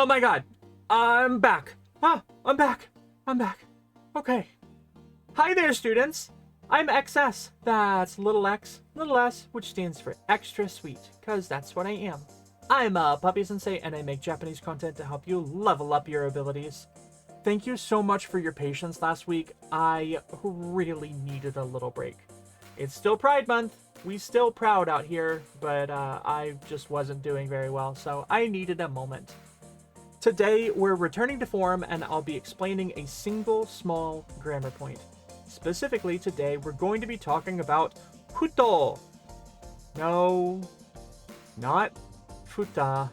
Oh my god. I'm back. I'm back. I'm back. Okay. Hi there, students. I'm XS. That's little x, little s, which stands for extra sweet, because that's what I am. I'm a Puppy-Sensei, and I make Japanese content to help you level up your abilities. Thank you so much for your patience last week. I really needed a little break. It's still Pride Month. We still proud out here, but I just wasn't doing very well, so I needed a moment. Today, we're returning to form, and I'll be explaining a single small grammar point. Specifically, today, we're going to be talking about Futo. No, not futa.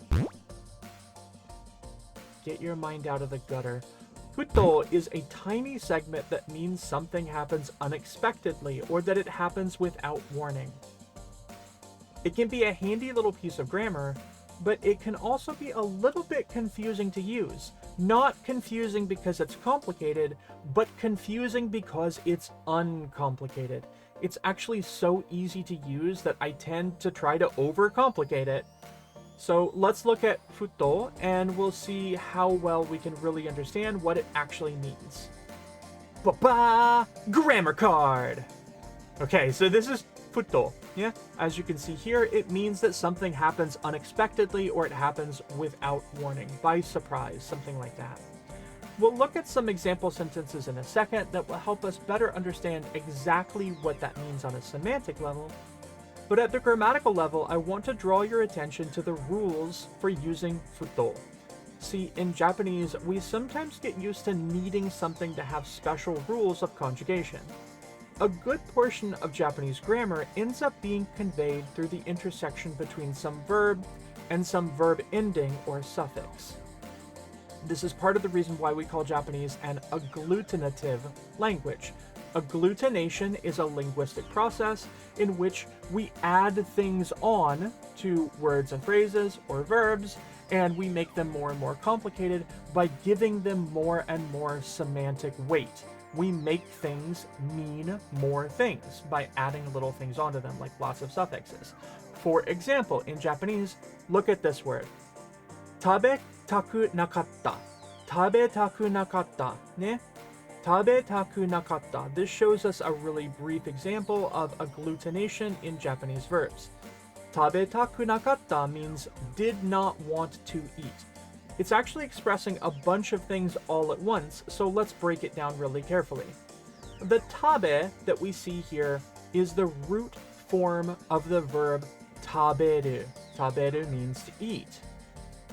Get your mind out of the gutter. Futo is a tiny segment that means something happens unexpectedly or that it happens without warning. It can be a handy little piece of grammar, but it can also be a little bit confusing to use. Not confusing because it's complicated, but confusing because it's uncomplicated. It's actually so easy to use that I tend to try to overcomplicate it. So let's look at Futo, and we'll see how well we can really understand what it actually means. Ba-ba! Grammar card! Okay, so this is Futo. Yeah, as you can see here, it means that something happens unexpectedly or it happens without warning, by surprise, something like that. We'll look at some example sentences in a second that will help us better understand exactly what that means on a semantic level. But at the grammatical level, I want to draw your attention to the rules for using Futo. See, in Japanese, we sometimes get used to needing something to have special rules of conjugation. A good portion of Japanese grammar ends up being conveyed through the intersection between some verb and some verb ending or suffix. This is part of the reason why we call Japanese an agglutinative language. Agglutination is a linguistic process in which we add things on to words and phrases or verbs, and we make them more and more complicated by giving them more and more semantic weight. We make things mean more things by adding little things onto them, like lots of suffixes. For example, in Japanese, look at this word. Tabetaku nakatta. Tabetaku nakatta. Ne? Tabetaku nakatta. This shows us a really brief example of agglutination in Japanese verbs. Tabetaku nakatta means did not want to eat. It's actually expressing a bunch of things all at once, so let's break it down really carefully. The tabe that we see here is the root form of the verb taberu. Taberu means to eat.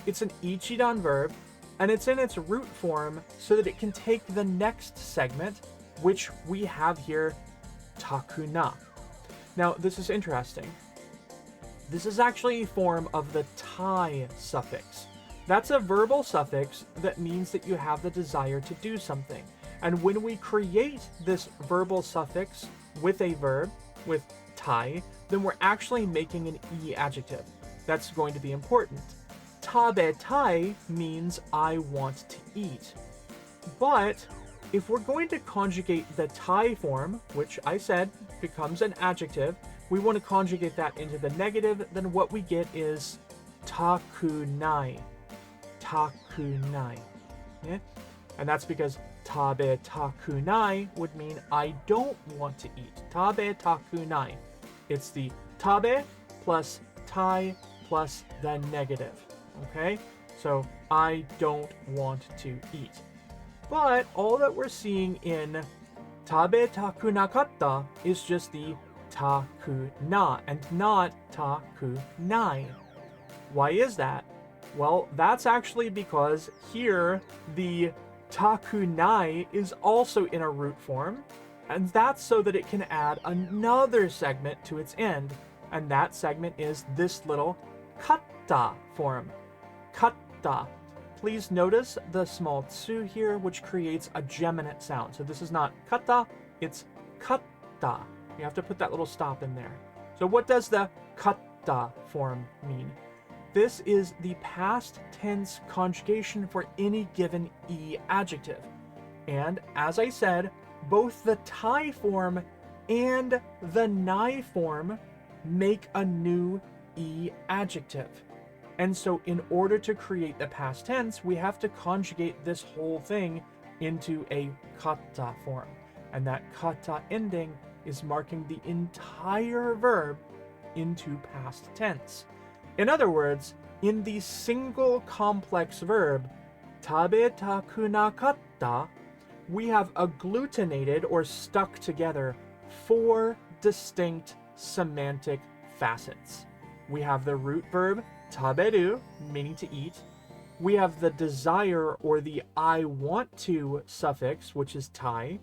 It's an ichidan verb, and it's in its root form so that it can take the next segment, which we have here, takuna. Now, this is interesting. This is actually a form of the tai suffix. That's a verbal suffix that means that you have the desire to do something. And when we create this verbal suffix with a verb, with tai, then we're actually making an e adjective. That's going to be important. Tabetai means I want to eat. But if we're going to conjugate the tai form, which I said becomes an adjective, we want to conjugate that into the negative, then what we get is takunai. Takunai. Yeah? And that's because tabe takunai would mean I don't want to eat. Tabe takunai. It's the tabe plus tai plus the negative. Okay? So I don't want to eat. But all that we're seeing in tabetaku nakatta is just the takuna and not takunai. Why is that? Well, that's actually because here the takunai is also in a root form, and that's so that it can add another segment to its end, and that segment is this little katta form. Katta. Please notice the small tsu here, which creates a geminate sound. So this is not katta, it's katta. You have to put that little stop in there. So what does the katta form mean? This is the past tense conjugation for any given e adjective. And as I said, both the tai form and the nai form make a new e adjective. And so in order to create the past tense, we have to conjugate this whole thing into a kata form. And that kata ending is marking the entire verb into past tense. In other words, in the single complex verb, tabetaku nakatta, we have agglutinated or stuck together 4 distinct semantic facets. We have the root verb taberu, meaning to eat. We have the desire or the I want to suffix, which is tai.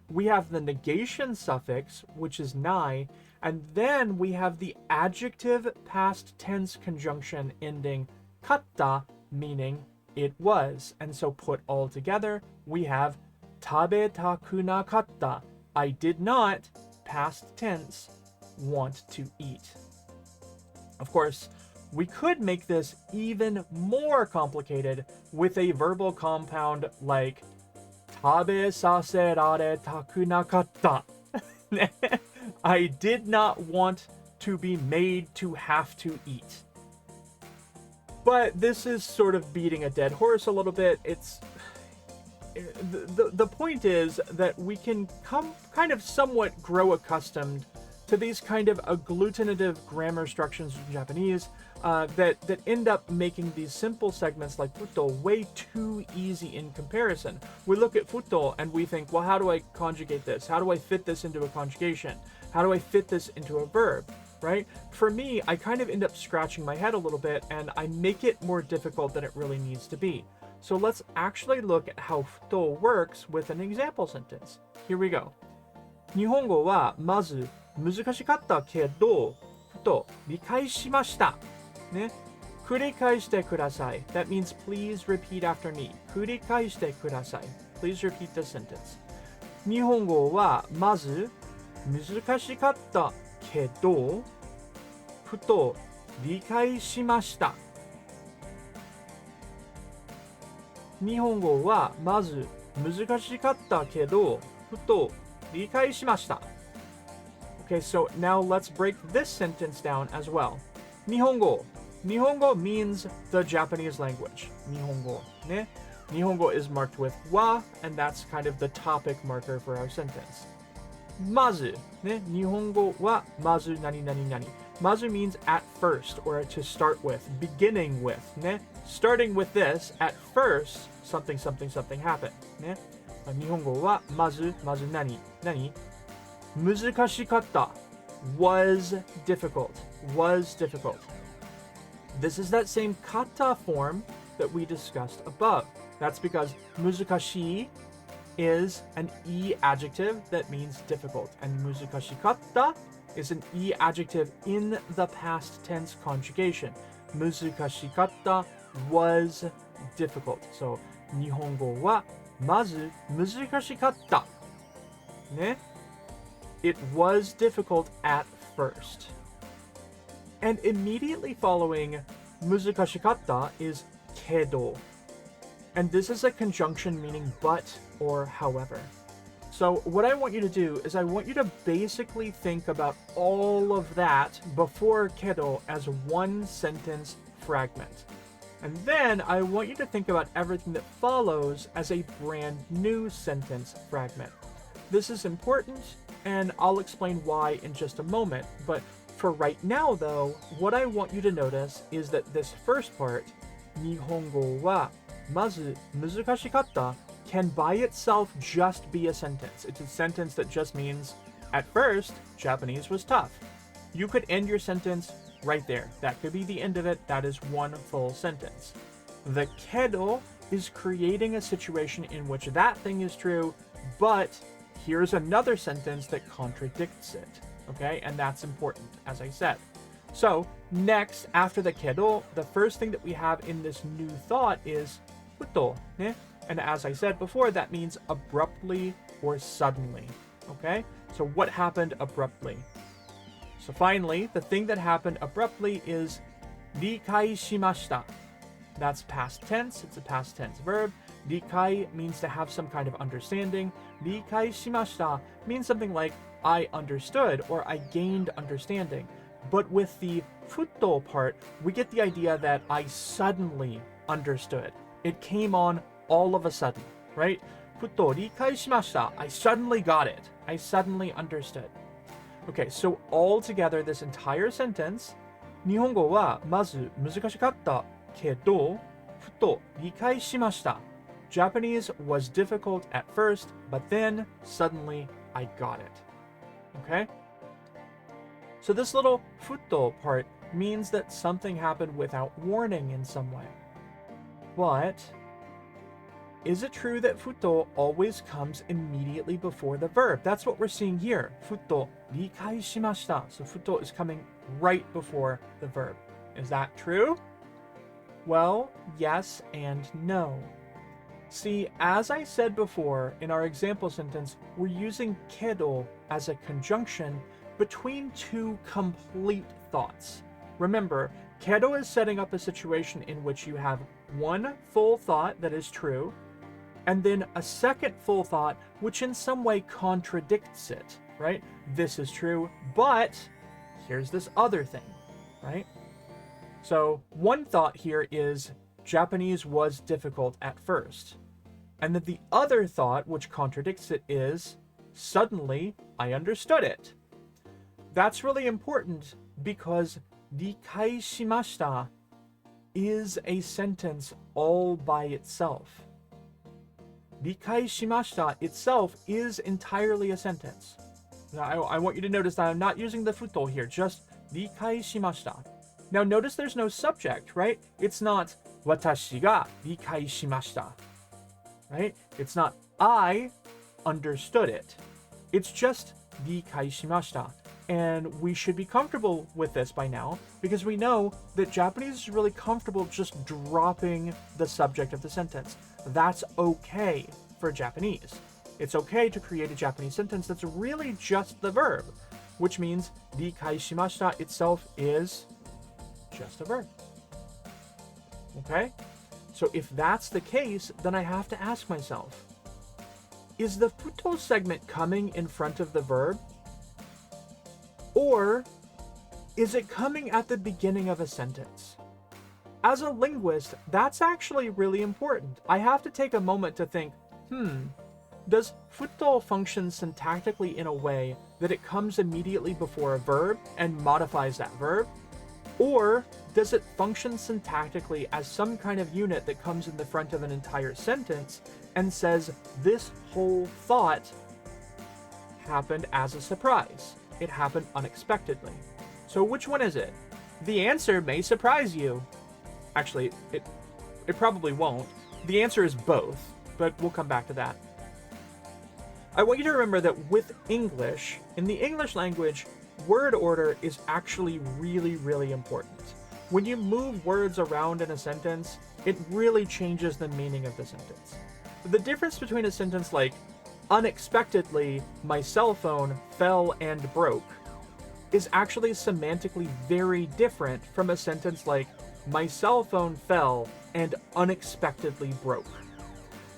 We have the negation suffix, which is nai. And then we have the adjective past tense conjunction ending katta, meaning it was. And so put all together, we have tabetaku nakatta. I did not, past tense, want to eat. Of course, we could make this even more complicated with a verbal compound like tabe saserare taku nakatta. I did not want to be made to have to eat. But this is sort of beating a dead horse a little bit. The point is that we can kind of somewhat grow accustomed to these kind of agglutinative grammar structures in Japanese that end up making these simple segments like futo way too easy in comparison. We look at futo and we think, well, how do I conjugate this? How do I fit this into a conjugation? How do I fit this into a verb, right? For me, I kind of end up scratching my head a little bit and I make it more difficult than it really needs to be. So let's actually look at how futo works with an example sentence. Here we go. 日本語はまず難しかったけど、ふと理解しました。ね。繰り返してください。That means please repeat after me. 繰り返してください. Please repeat the sentence. 日本語はまず難しかったけど、ふと理解しました。日本語はまず難しかったけど、ふと理解しました。Okay, so now let's break this sentence down as well. 日本語. Nihongo means the Japanese language. Nihongo. Ne? Nihongo is marked with wa, and that's kind of the topic marker for our sentence. Mazu. Ne? Nihongo wa mazu nani nani nani. Mazu means at first, or to start with, beginning with. Ne? Starting with this, at first, something something something happened. Ne? Nihongo wa mazu nani nani. Muzukashikatta. Was difficult. This is that same kata form that we discussed above. That's because muzukashi is an e adjective that means difficult, and muzukashikatta is an e adjective in the past tense conjugation. Muzukashikatta was difficult. So, Nihongo wa mazu muzukashikatta. Ne? It was difficult at first. And immediately following muzukashikatta is kedo. And this is a conjunction meaning but or however. So what I want you to do is I want you to basically think about all of that before kedo as one sentence fragment. And then I want you to think about everything that follows as a brand new sentence fragment. This is important, and I'll explain why in just a moment, but for right now though, what I want you to notice is that this first part, Nihongo wa mazu muzukashikatta, can by itself just be a sentence. It's a sentence that just means, at first, Japanese was tough. You could end your sentence right there. That could be the end of it. That is one full sentence. The kedo is creating a situation in which that thing is true, but here's another sentence that contradicts it, okay? And that's important, as I said. So, next, after the kedo, the first thing that we have in this new thought is futo, ne? And as I said before, that means abruptly or suddenly, okay? So what happened abruptly? So finally, the thing that happened abruptly is rikai shimashita. That's past tense. It's a past tense verb. Rikai means to have some kind of understanding. Rikai shimashita means something like I understood or I gained understanding. But with the futo part, we get the idea that I suddenly understood. It came on all of a sudden, right? Futo rikai shimashita. I suddenly got it. I suddenly understood. Okay, so all together, this entire sentence, 日本語はまず難しかったけど、ふと理解しました。Japanese was difficult at first, but then suddenly I got it. Okay? So this little futo part means that something happened without warning in some way. But is it true that futo always comes immediately before the verb? That's what we're seeing here. Futo rikai shimashita. So futo is coming right before the verb. Is that true? Well, yes and no. See, as I said before, in our example sentence, we're using kedo as a conjunction between two complete thoughts. Remember, kedo is setting up a situation in which you have one full thought that is true, and then a second full thought which in some way contradicts it, right? This is true, but here's this other thing, right? So one thought here is Japanese was difficult at first. And then the other thought, which contradicts it, is suddenly I understood it. That's really important because rikai shimashita is a sentence all by itself. Rikai shimashita itself is entirely a sentence. Now, I want you to notice that I'm not using the futo here, just rikai shimashita. Now, notice there's no subject, right? It's not watashi ga rikai shimashita, right? It's not I understood it. It's just rikai shimashita. And we should be comfortable with this by now because we know that Japanese is really comfortable just dropping the subject of the sentence. That's okay for Japanese. It's okay to create a Japanese sentence that's really just the verb, which means rikai shimashita itself is just a verb. Okay? So if that's the case, then I have to ask myself, is the futo segment coming in front of the verb? Or is it coming at the beginning of a sentence? As a linguist, that's actually really important. I have to take a moment to think, does futo function syntactically in a way that it comes immediately before a verb and modifies that verb? Or does it function syntactically as some kind of unit that comes in the front of an entire sentence and says this whole thought happened as a surprise? It happened unexpectedly. So which one is it? The answer may surprise you. Actually, it probably won't. The answer is both, but we'll come back to that. I want you to remember that with English, in the English language, word order is actually really, really important. When you move words around in a sentence, it really changes the meaning of the sentence. The difference between a sentence like, unexpectedly, my cell phone fell and broke, is actually semantically very different from a sentence like, my cell phone fell and unexpectedly broke.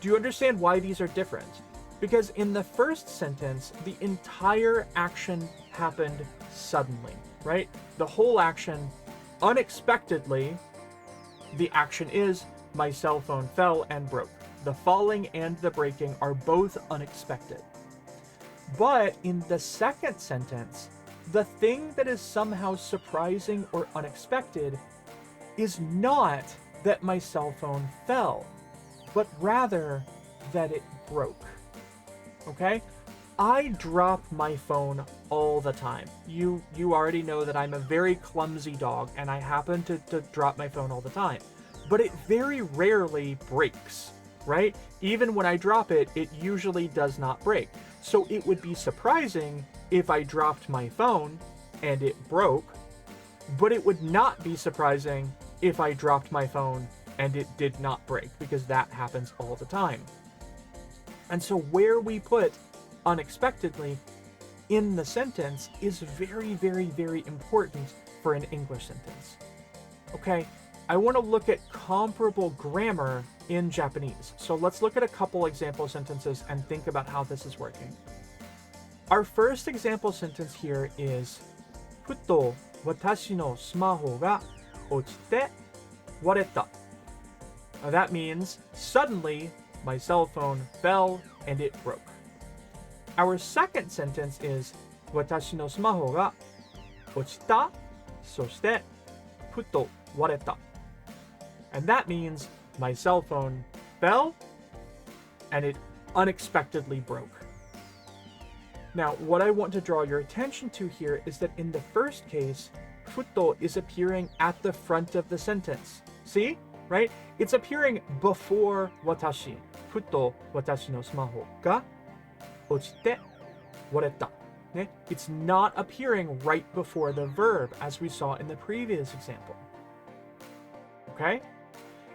Do you understand why these are different? Because in the first sentence, the entire action happened suddenly, right? The whole action, unexpectedly, the action is, my cell phone fell and broke. The falling and the breaking are both unexpected. But in the second sentence, the thing that is somehow surprising or unexpected is not that my cell phone fell, but rather that it broke. Okay? I drop my phone all the time. You already know that I'm a very clumsy dog, and I happen to drop my phone all the time. But it very rarely breaks, right? Even when I drop it, it usually does not break. So it would be surprising if I dropped my phone and it broke, but it would not be surprising if I dropped my phone and it did not break, because that happens all the time. And so where we put unexpectedly in the sentence is very, very, very important for an English sentence. Okay, I want to look at comparable grammar in Japanese. So let's look at a couple example sentences and think about how this is working. Our first example sentence here is, ふと watashi no smaho ga ochite wareta. That means, suddenly, my cell phone fell and it broke. Our second sentence is, watashi no smaho ga ochita, soshite, futo wareta. And that means, my cell phone fell and it unexpectedly broke. Now, what I want to draw your attention to here is that in the first case, futo is appearing at the front of the sentence. See? Right? It's appearing before watashi. Futo watashi no smaho ga ochite wareta. It's not appearing right before the verb, as we saw in the previous example. Okay?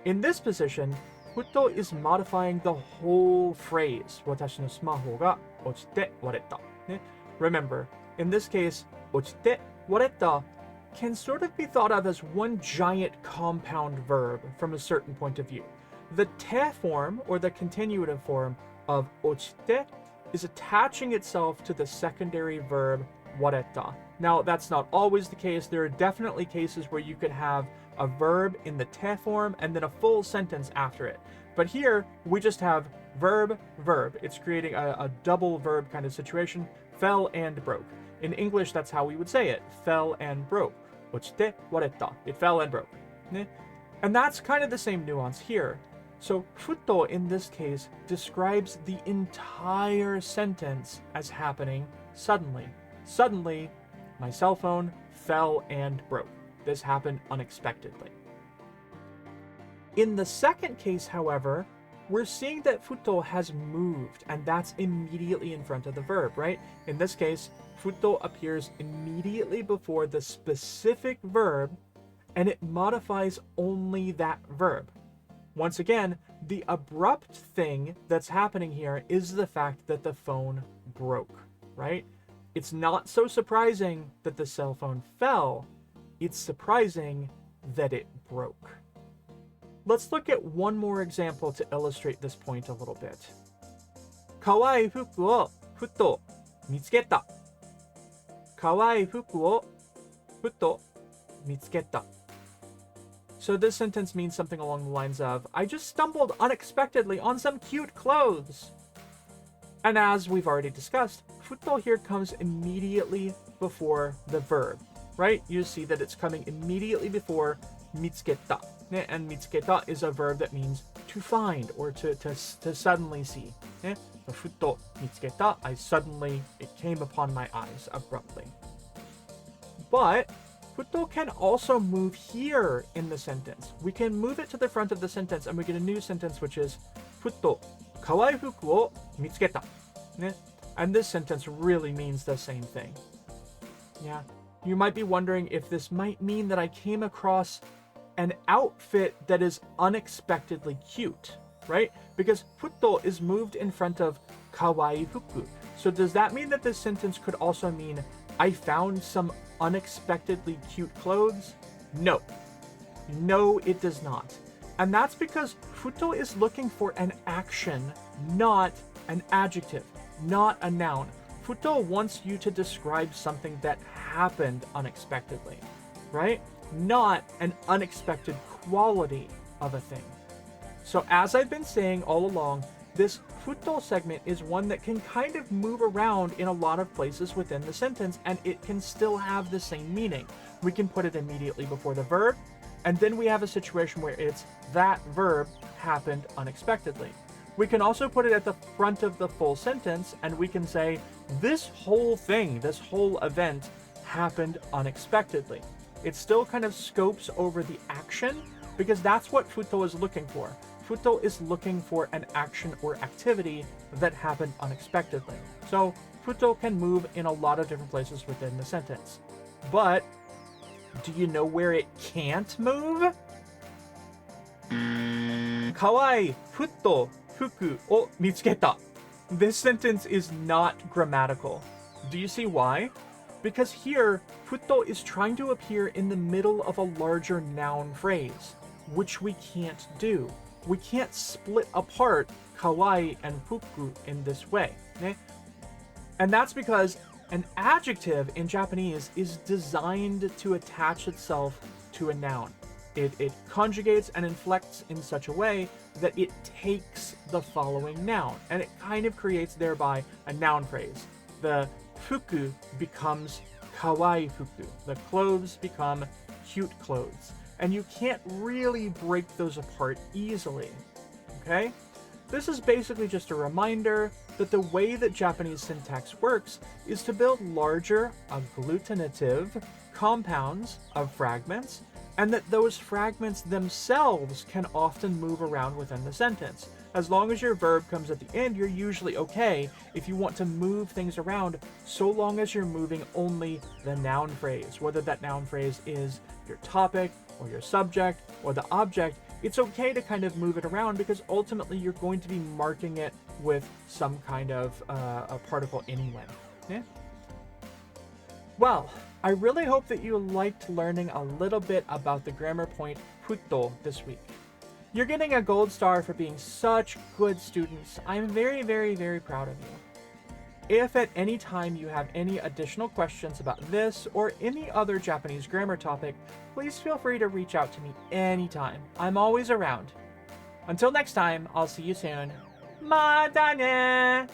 In this position, futo is modifying the whole phrase, watashi no smaho ga ochite wareta. Remember, in this case, ochite wareta can sort of be thought of as one giant compound verb from a certain point of view. The te form, or the continuative form, of ochite is attaching itself to the secondary verb wareta. Now, that's not always the case. There are definitely cases where you could have a verb in the te form and then a full sentence after it. But here, we just have verb, verb. It's creating a double verb kind of situation, fell and broke. In English, that's how we would say it, fell and broke. Ochite wareta. It fell and broke. And that's kind of the same nuance here. So futo in this case describes the entire sentence as happening suddenly. Suddenly, my cell phone fell and broke. This happened unexpectedly. In the second case, however, we're seeing that futo has moved, and that's immediately in front of the verb, right? In this case, futo appears immediately before the specific verb, and it modifies only that verb. Once again, the abrupt thing that's happening here is the fact that the phone broke, right? It's not so surprising that the cell phone fell. It's surprising that it broke. Let's look at one more example to illustrate this point a little bit. Kawaii fuku wo futo mitsuketa. Kawaii fuku wo futo mitsuketa. So this sentence means something along the lines of, I just stumbled unexpectedly on some cute clothes. And as we've already discussed, futo here comes immediately before the verb, right? You see that it's coming immediately before mitsuketa. And mitsuketa is a verb that means to find or to suddenly see. So futo mitsuketa, it came upon my eyes abruptly. But futo can also move here in the sentence. We can move it to the front of the sentence and we get a new sentence which is futo kawaii fuku wo mitsuketa. And this sentence really means the same thing. Yeah. You might be wondering if this might mean that I came across an outfit that is unexpectedly cute, right? Because futo is moved in front of kawaii fuku. So does that mean that this sentence could also mean I found some unexpectedly cute clothes? No. No, it does not. And that's because futo is looking for an action, not an adjective, not a noun. Futo wants you to describe something that happened unexpectedly, right? Not an unexpected quality of a thing. So as I've been saying all along, this futo segment is one that can kind of move around in a lot of places within the sentence, and it can still have the same meaning. We can put it immediately before the verb, and then we have a situation where it's that verb happened unexpectedly. We can also put it at the front of the full sentence, and we can say, this whole thing, this whole event happened unexpectedly. It still kind of scopes over the action, because that's what futo is looking for. Futo is looking for an action or activity that happened unexpectedly. So futo can move in a lot of different places within the sentence. But do you know where it can't move? Kawaii futo fuku o mitsuketa. This sentence is not grammatical. Do you see why? Because here, futo is trying to appear in the middle of a larger noun phrase, which we can't do. We can't split apart kawaii and fuku in this way. And that's because An adjective in Japanese is designed to attach itself to a noun. It conjugates and inflects in such a way that it takes the following noun, and it kind of creates thereby a noun phrase. The fuku becomes kawaii fuku. The clothes become cute clothes. And you can't really break those apart easily. Okay? This is basically just a reminder that the way that Japanese syntax works is to build larger agglutinative compounds of fragments, and that those fragments themselves can often move around within the sentence. As long as your verb comes at the end, you're usually okay if you want to move things around, so long as you're moving only the noun phrase. Whether that noun phrase is your topic, or your subject, or the object, it's okay to kind of move it around because ultimately you're going to be marking it with some kind of a particle anyway. Yeah? Well, I really hope that you liked learning a little bit about the grammar point Futo this week. You're getting a gold star for being such good students. I'm very, very, very proud of you. If at any time you have any additional questions about this or any other Japanese grammar topic, please feel free to reach out to me anytime. I'm always around. Until next time, I'll see you soon. Mata ne!